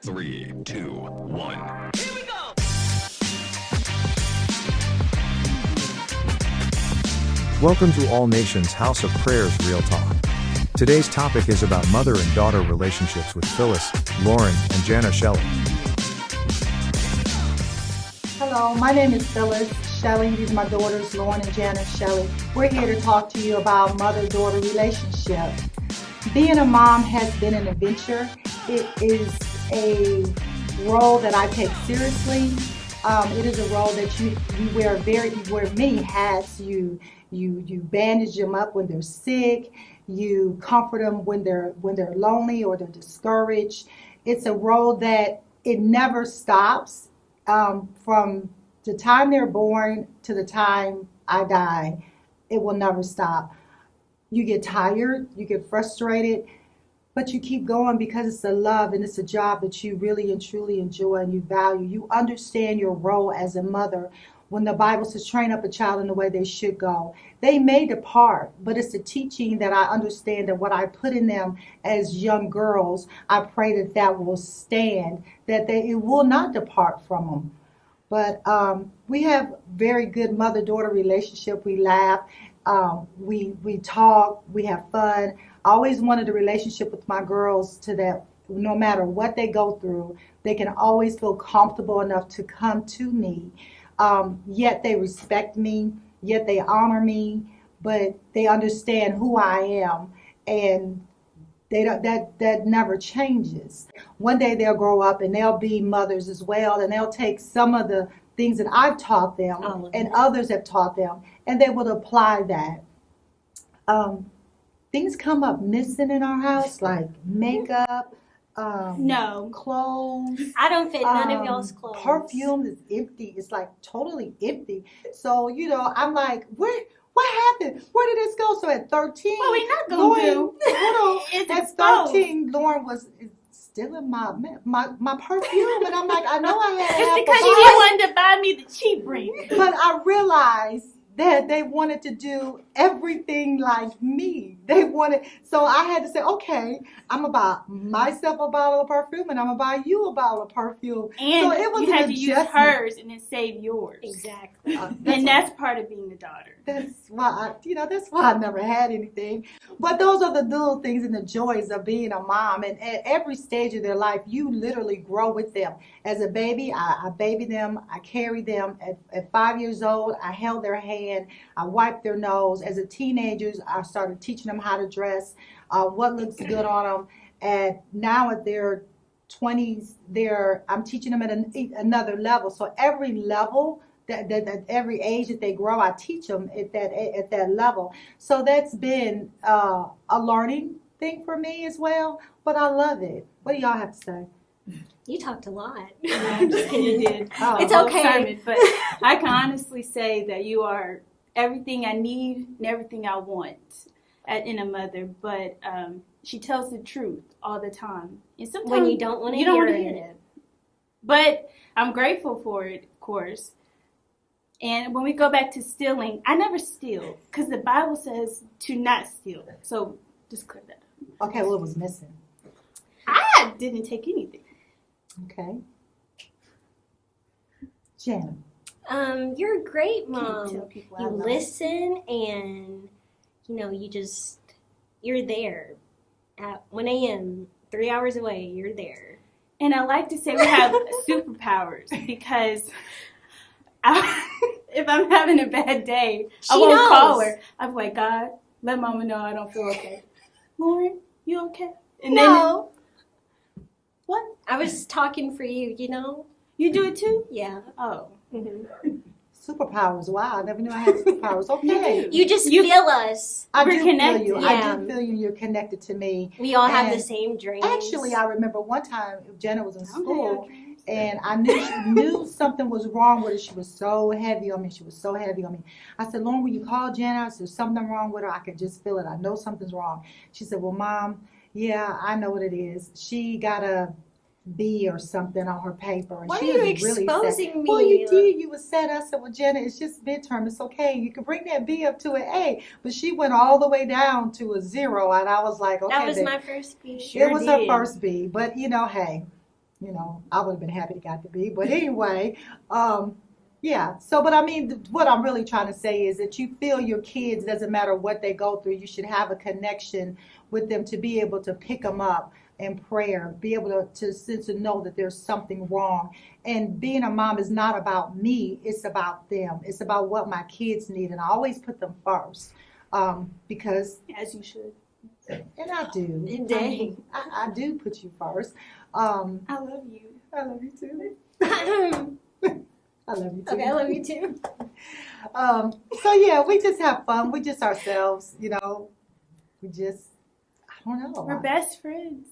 3, 2, 1. Here we go! Welcome to All Nations House of Prayers Real Talk. Today's topic is about mother and daughter relationships with Phyllis, Lauren, and Jana Shelley. Hello, my name is Phyllis Shelley. These are my daughters, Lauren and Jana Shelley. We're here to talk to you about mother-daughter relationship. Being a mom has been an adventure. It is a role that I take seriously. It is a role that you wear many hats. You bandage them up when they're sick. You comfort them when they're lonely or they're discouraged. It's a role that it never stops. From the time they're born to the time I die, it will never stop. You get tired, you get frustrated, but you keep going because it's a love and it's a job that you really and truly enjoy and you value. You understand your role as a mother. When the Bible says train up a child in the way they should go, they may depart, but it's a teaching that I understand that what I put in them as young girls, I pray that will stand, that it will not depart from them. But we have very good mother-daughter relationship. We laugh, we talk, we have fun. I always wanted a relationship with my girls to that no matter what they go through, they can always feel comfortable enough to come to me. Yet they respect me, yet they honor me, but they understand who I am, and that never changes. One day they'll grow up and they'll be mothers as well, and they'll take some of the things that I've taught them and others have taught them, and they will apply that. Things come up missing in our house, like makeup, no clothes. I don't fit none of y'all's clothes. Perfume is empty. It's like totally empty. So, I'm like, what happened? Where did this go? So at 13, well, we're not going to. It's at exposed. 13, Lauren was stealing my perfume. And I'm like, I know I had It's half because a you bottle, wanted to buy me the cheap ring. but I realized that they wanted to do everything like me. They wanted, so I had to say, okay, I'm going to buy myself a bottle of perfume and I'm going to buy you a bottle of perfume. And so it was you had an to use adjustment. hers and then save yours. Exactly. And that's part of being a daughter. That's why I never had anything. But those are the little things and the joys of being a mom. And at every stage of their life, you literally grow with them. As a baby, I baby them, I carry them. At 5 years old, I held their hand, I wiped their nose. As a teenagers, I started teaching them how to dress, what looks good on them. And now at their 20s, I'm teaching them at another level. So every level, that every age that they grow, I teach them at that level. So that's been a learning thing for me as well. But I love it. What do y'all have to say? You talked a lot. I'm just kidding. You did. Oh. It's okay. Sermon, but I can honestly say that you are everything I need and everything I want in a mother. But she tells the truth all the time. And sometimes when you don't want to hear hear it. it. But I'm grateful for it, of course. And when we go back to stealing, I never steal because the Bible says to not steal. So just clear that up. Okay, what was missing? I didn't take anything. Okay. Jana. You're a great mom. Tell people I You love listen and, you're there. At 1 a.m., 3 hours away, you're there. And I like to say we have superpowers because if I'm having a bad day, I won't knows. call her. I'm like, God, let Mama know I don't feel okay. Lauren, you okay? And No. Then, what? I was talking for you, You do it too? Yeah. Oh. Mm-hmm. Superpowers. Wow, I never knew I had superpowers. Okay. You just feel us. I We're do feel connected. you. Yeah. I do feel you. You're connected to me. We all have And the same dreams. Actually, I remember one time Jenna was in school, and I knew something was wrong with her. She was so heavy on me. I said, Lauren, will you call Jenna? I said, there's something wrong with her. I can just feel it. I know something's wrong. She said, well, Mom, yeah, I know what it is. She got a B or something on her paper. And Why she are you was really exposing sad. me? Well, you did. You were sad. I said, well, Jenna, it's just midterm. It's okay. You can bring that B up to an A. But she went all the way down to a 0. And I was like, okay. That was my first B. It was her first B. But, hey, You know, I would have been happy to got to be. But anyway, yeah. So, but I mean, what I'm really trying to say is that you feel your kids, doesn't matter what they go through, you should have a connection with them to be able to pick them up in prayer, be able to know that there's something wrong. And being a mom is not about me, it's about them. It's about what my kids need. And I always put them first because. As you should. And I do. Dang. I do put you first. I love you. I love you too. Okay, I love you too. I love you too. So yeah, we just have fun. We just ourselves, you know. We just, I don't know. We're best friends.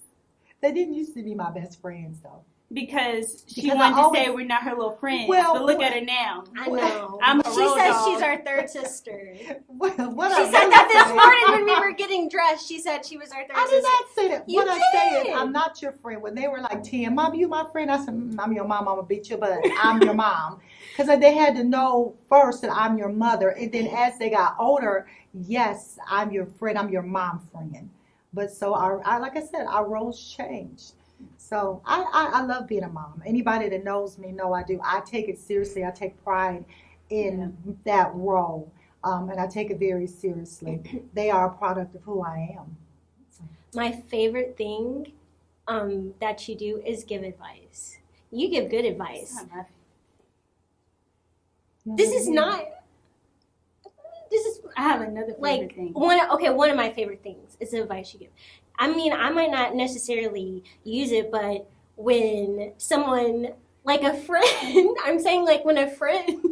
They didn't used to be my best friends though. Because she Because wanted I always- to say we're not her little friends. Well, but look at her now. I know. I'm a She road says dog. she's our third sister. What She I said really that this say- morning when we were getting dressed. She said she was our third I sister. did not say that. You What I say did. is, I'm not your friend. When they were like 10, Mom, you my friend. I said, I'm your mom. I'm gonna beat you, but I'm your mom. Because they had to know first that I'm your mother, and then as they got older, yes, I'm your friend. I'm your mom friend. But so I like I said, our roles changed. So I love being a mom. Anybody that knows me know I do. I take it seriously. I take pride in that role, and I take it very seriously. They are a product of who I am. My favorite thing that you do is give advice. You give good advice. This is not. This is I have another favorite like thing. one of my favorite things is the advice you give. I mean, I might not necessarily use it, but when someone, like a friend, I'm saying like when a friend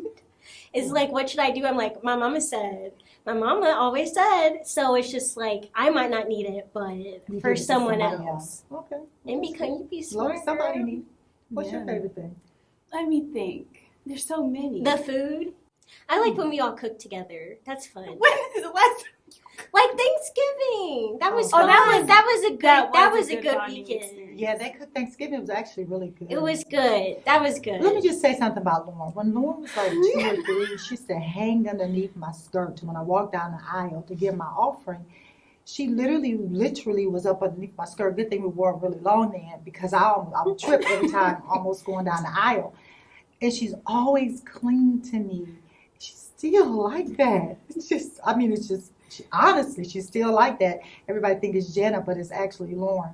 is like, what should I do? I'm like, my mama always said, so it's just like, I might not need it, but You for give it to someone somebody else. Okay. And because you be smart. Look, somebody girl. needs. What's your Yeah. favorite thing? Let me think. There's so many. The food. I like when we all cook together. That's fun. When is the last Like Thanksgiving. That was Oh, fun. that That was a good. That was a good bonding weekend. experience. Yeah, they cooked Thanksgiving. It was actually really good. It was good. That was good. Let me just say something about Lauren. When Lauren was like 2 or 3, she used to hang underneath my skirt when I walked down the aisle to give my offering. She literally was up underneath my skirt. Good thing we wore it really long then because I would trip every time almost going down the aisle. And she's always clinging to me. She's still like that. Honestly, she's still like that. Everybody think it's Jenna, but it's actually Lauren.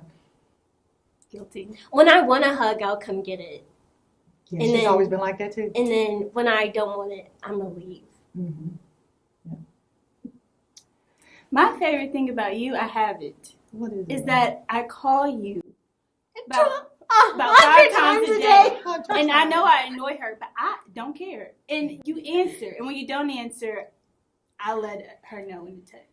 Guilty. When I want a hug, I'll come get it. Yeah, And she's then- always been like that too. And then when I don't want it, I'm gonna leave. Mm-hmm. My favorite thing about you, I have it, What is is it? that I call you about 100 5 times a day. day. And I know I annoy her, but I don't care. And you answer. And when you don't answer, I let her know in the text.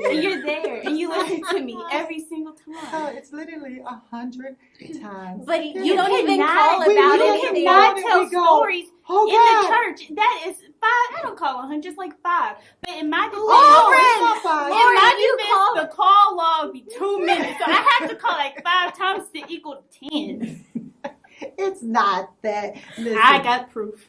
And you're there. And you listen to me every single Oh, time. it's literally 100 times. But you don't even cannot- call we about don't anything. Not There tell we go. stories Oh, in God. the church. That is 5. I don't call 100, just like 5. But in my defense, Oh, Lauren, it's not fine. in Lauren, my you defense, call- the call log be 2 minutes. So I have to call like 5 times to equal 10. It's not that. Listen, I got proof.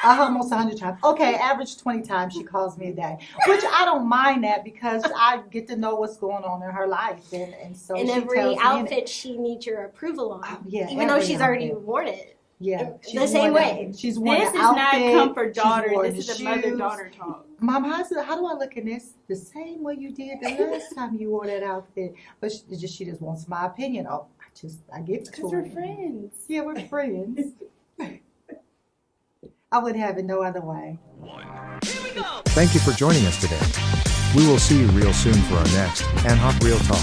almost 100 times. Okay, average 20 times she calls me a day, which I don't mind that because I get to know what's going on in her life, and so In she every tells me outfit, she needs your approval on. yeah, even though every she's already outfit. worn it. Yeah, the same worn way. She's worn This the is not outfit, comfort she's daughter. worn This the is a mother shoes. daughter talk. Mom, how do I look in this? The same way you did the last time you wore that outfit, but she just wants my opinion. Oh, I give it to Because her. we're friends. Yeah, we're friends. I would have it no other way. 1. Thank you for joining us today. We will see you real soon for our next ANHOP Real Talk.